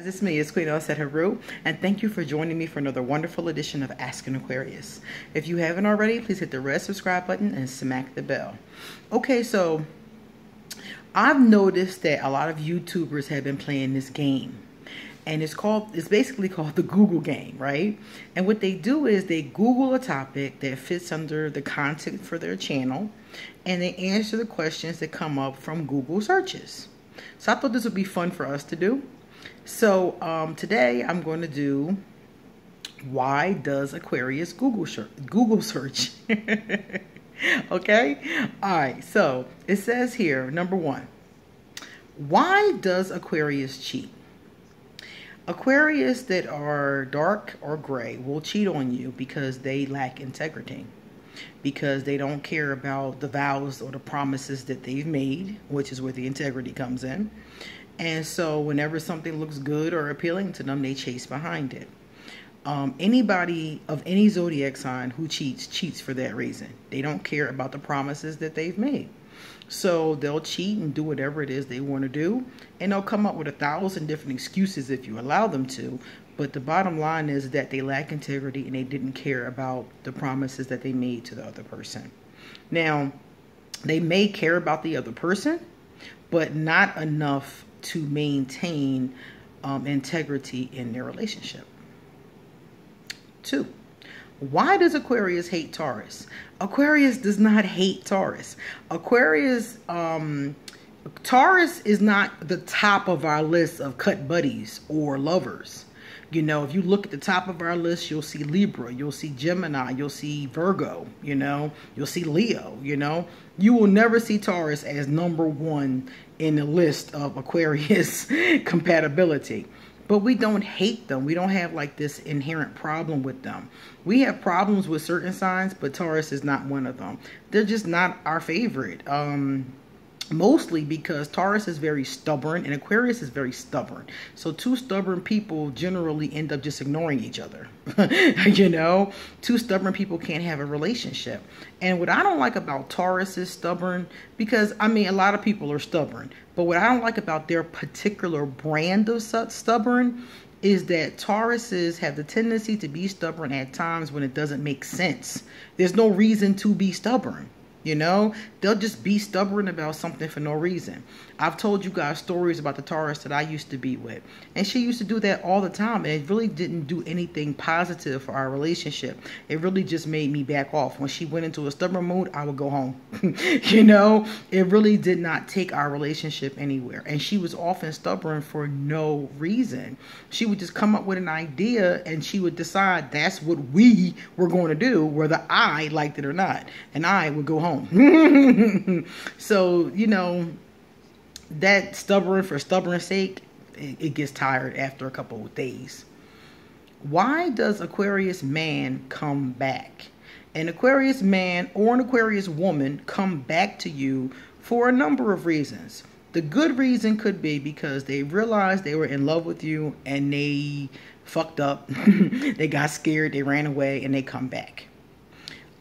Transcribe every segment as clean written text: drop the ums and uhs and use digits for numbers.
It's me, it's Queen Said Haru, and thank you for joining me for another wonderful edition of Ask an Aquarius. If you haven't already, please hit the red subscribe button and smack the bell. Okay, so I've noticed that a lot of YouTubers have been playing this game, and it's basically called the Google game, right? And what they do is they Google a topic that fits under the content for their channel, and they answer the questions that come up from Google searches. So I thought this would be fun for us to do. So today I'm going to do, why does Aquarius Google search? Okay? All right, so it says here, number one, why does Aquarius cheat? Aquarius that are dark or gray will cheat on you because they lack integrity, because they don't care about the vows or the promises that they've made, which is where the integrity comes in. And so whenever something looks good or appealing to them, they chase behind it. Anybody of any zodiac sign who cheats for that reason. They don't care about the promises that they've made. So they'll cheat and do whatever it is they want to do. And they'll come up with 1,000 different excuses if you allow them to. But the bottom line is that they lack integrity and they didn't care about the promises that they made to the other person. Now, they may care about the other person, but not enough to maintain integrity in their relationship. 2, why does Aquarius hate Taurus? Aquarius does not hate Taurus. Taurus is not the top of our list of cut buddies or lovers. You know, if you look at the top of our list, you'll see Libra, you'll see Gemini, you'll see Virgo, you know, you'll see Leo, you know. You will never see Taurus as number one in the list of Aquarius compatibility. But we don't hate them. We don't have like this inherent problem with them. We have problems with certain signs, but Taurus is not one of them. They're just not our favorite. Mostly because Taurus is very stubborn and Aquarius is very stubborn. So two stubborn people generally end up just ignoring each other. You know, two stubborn people can't have a relationship. And what I don't like about Taurus is stubborn, because I mean, a lot of people are stubborn, but what I don't like about their particular brand of stubborn is that Tauruses have the tendency to be stubborn at times when it doesn't make sense. There's no reason to be stubborn. You know, they'll just be stubborn about something for no reason. I've told you guys stories about the Taurus that I used to be with. And she used to do that all the time. And it really didn't do anything positive for our relationship. It really just made me back off. When she went into a stubborn mood, I would go home. You know, it really did not take our relationship anywhere. And she was often stubborn for no reason. She would just come up with an idea and she would decide that's what we were going to do, whether I liked it or not. And I would go home. So, you know, that stubborn for stubborn's sake, it gets tired after a couple of days. Why does Aquarius man come back? An Aquarius man or an Aquarius woman come back to you for a number of reasons. The good reason could be because they realized they were in love with you and they fucked up. They got scared, they ran away, and they come back.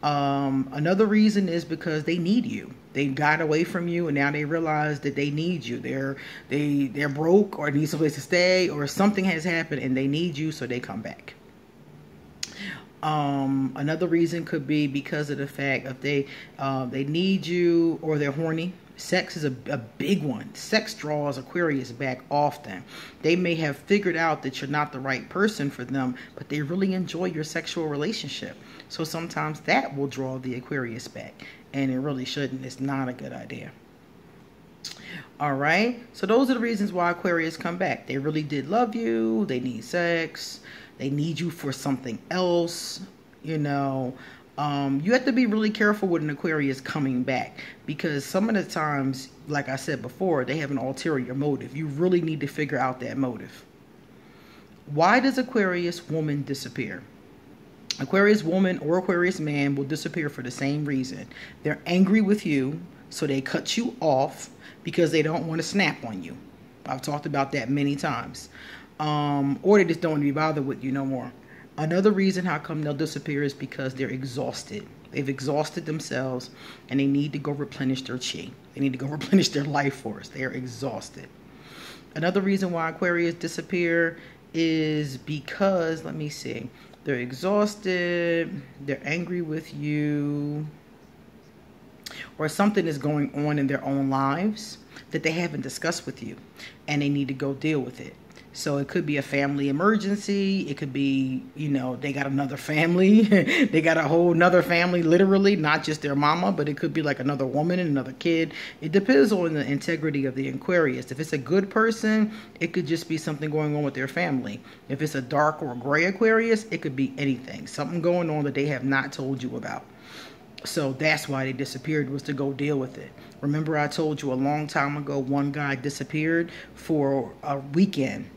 Another reason is because they need you. They got away from you and now they realize that they need you. They're broke or need someplace to stay, or something has happened and they need you, so they come back. Another reason could be because of the fact that they need you, or they're horny. Sex is a big one. Sex draws Aquarius back often. They may have figured out that you're not the right person for them, but they really enjoy your sexual relationship. So sometimes that will draw the Aquarius back, and it really shouldn't. It's not a good idea. All right. So those are the reasons why Aquarius come back. They really did love you. They need sex. They need you for something else, you know. You have to be really careful with an Aquarius coming back, because some of the times, like I said before, they have an ulterior motive. You really need to figure out that motive. Why does Aquarius woman disappear? Aquarius woman or Aquarius man will disappear for the same reason. They're angry with you, so they cut you off because they don't want to snap on you. I've talked about that many times. Or they just don't want to be bothered with you no more. Another reason how come they'll disappear is because they're exhausted. They've exhausted themselves and they need to go replenish their chi. They need to go replenish their life force. They are exhausted. Another reason why Aquarius disappear is because, let me see, they're exhausted, they're angry with you, or something is going on in their own lives that they haven't discussed with you and they need to go deal with it. So it could be a family emergency. It could be, you know, they got another family. They got a whole nother family, literally, not just their mama, but it could be like another woman and another kid. It depends on the integrity of the Aquarius. If it's a good person, it could just be something going on with their family. If it's a dark or gray Aquarius, it could be anything. Something going on that they have not told you about. So that's why they disappeared, was to go deal with it. Remember I told you a long time ago, one guy disappeared for a weekend.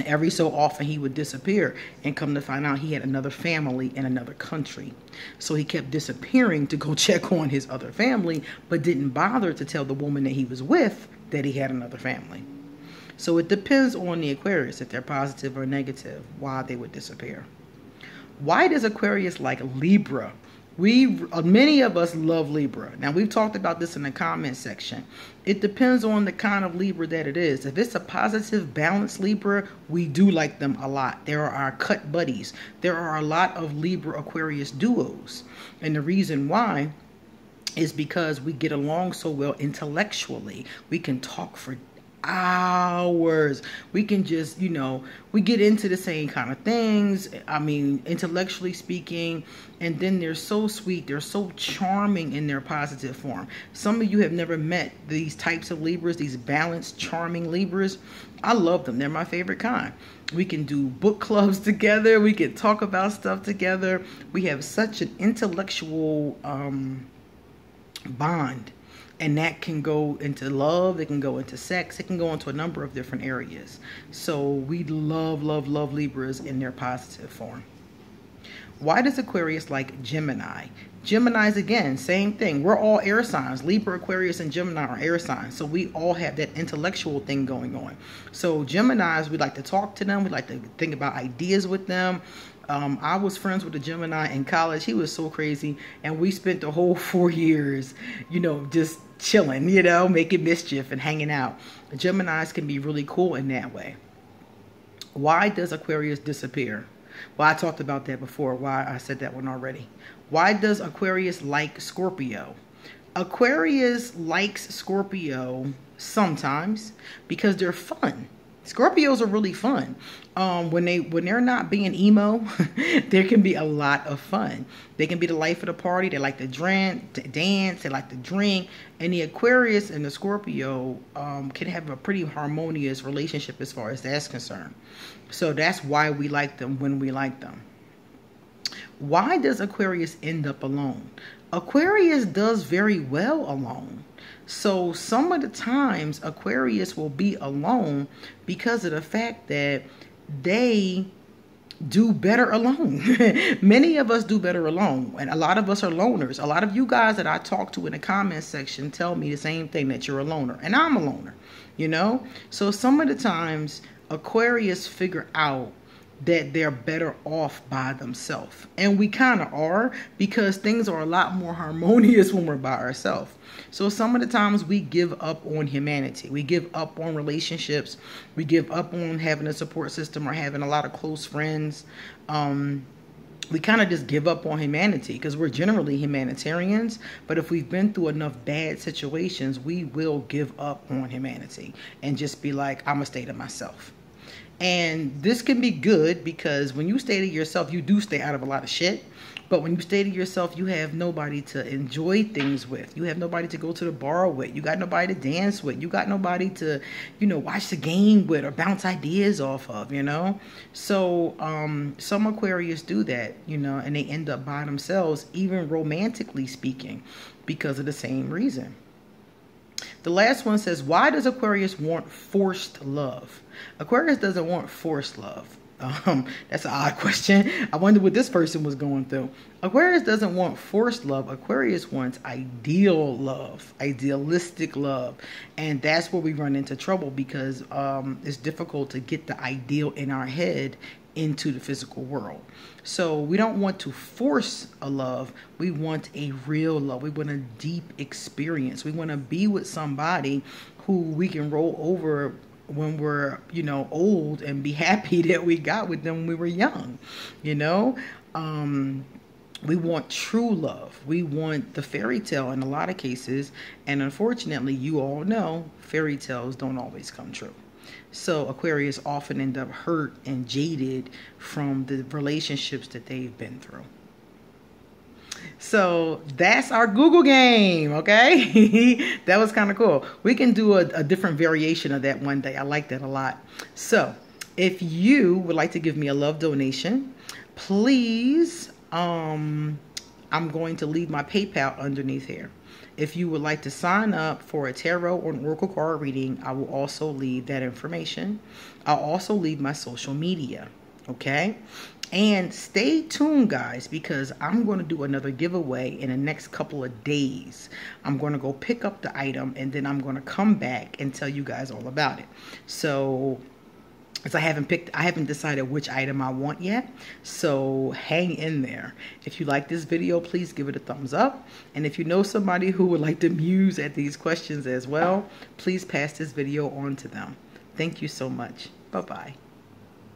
Every so often he would disappear and come to find out he had another family in another country. So he kept disappearing to go check on his other family, but didn't bother to tell the woman that he was with that he had another family. So it depends on the Aquarius, if they're positive or negative, why they would disappear. Why does Aquarius like Libra? Many of us love Libra. Now, we've talked about this in the comment section. It depends on the kind of Libra that it is. If it's a positive, balanced Libra, we do like them a lot. There are our cut buddies. There are a lot of Libra Aquarius duos. And the reason why is because we get along so well intellectually. We can talk for hours. We can just, you know, we get into the same kind of things. I mean, intellectually speaking, and then they're so sweet. They're so charming in their positive form. Some of you have never met these types of Libras, these balanced, charming Libras. I love them. They're my favorite kind. We can do book clubs together. We can talk about stuff together. We have such an intellectual bond. And that can go into love, it can go into sex, it can go into a number of different areas. So we love, love, love Libras in their positive form. Why does Aquarius like Gemini? Geminis, again, same thing. We're all air signs. Libra, Aquarius, and Gemini are air signs. So we all have that intellectual thing going on. So Geminis, we like to talk to them. We like to think about ideas with them. I was friends with a Gemini in college. He was so crazy. And we spent the whole 4 years, you know, just chilling, you know, making mischief and hanging out. Geminis can be really cool in that way. Why does Aquarius disappear? Well, I talked about that before. Why I said that one already. Why does Aquarius like Scorpio? Aquarius likes Scorpio sometimes because they're fun. Scorpios are really fun. When they're not being emo, there can be a lot of fun. They can be the life of the party. They like to dance. They like to drink. And the Aquarius and the Scorpio can have a pretty harmonious relationship as far as that's concerned. So that's why we like them when we like them. Why does Aquarius end up alone? Aquarius does very well alone. So some of the times Aquarius will be alone because of the fact that they do better alone. Many of us do better alone, and a lot of us are loners. A lot of you guys that I talk to in the comment section tell me the same thing, that you're a loner, and I'm a loner, you know? So some of the times Aquarius figure out that they're better off by themselves. And we kind of are, because things are a lot more harmonious when we're by ourselves. So some of the times we give up on humanity. We give up on relationships. We give up on having a support system or having a lot of close friends. We kind of just give up on humanity because we're generally humanitarians. But if we've been through enough bad situations, we will give up on humanity and just be like, I'm going to stay to myself. And this can be good because when you stay to yourself, you do stay out of a lot of shit. But when you stay to yourself, you have nobody to enjoy things with. You have nobody to go to the bar with. You got nobody to dance with. You got nobody to, you know, watch the game with or bounce ideas off of, you know. So some Aquarius do that, you know, and they end up by themselves, even romantically speaking, because of the same reason. The last one says, why does Aquarius want forced love? Aquarius doesn't want forced love. That's an odd question. I wonder what this person was going through. Aquarius doesn't want forced love. Aquarius wants ideal love, idealistic love. And that's where we run into trouble because it's difficult to get the ideal in our head into the physical world. So we don't want to force a love. We want a real love. We want a deep experience. We want to be with somebody who we can roll over when we're, you know, old, and be happy that we got with them when we were young, you know. We want true love. We want the fairy tale in a lot of cases. And unfortunately, you all know fairy tales don't always come true. So Aquarius often end up hurt and jaded from the relationships that they've been through. So that's our Google game, okay? That was kind of cool. We can do a different variation of that one day. I like that a lot. So if you would like to give me a love donation, please, I'm going to leave my PayPal underneath here. If you would like to sign up for a tarot or an oracle card reading, I will also leave that information. I'll also leave my social media, okay? And stay tuned, guys, because I'm going to do another giveaway in the next couple of days. I'm going to go pick up the item, and then I'm going to come back and tell you guys all about it. So, as I haven't decided which item I want yet, so hang in there. If you like this video, please give it a thumbs up. And if you know somebody who would like to muse at these questions as well, please pass this video on to them. Thank you so much. Bye-bye.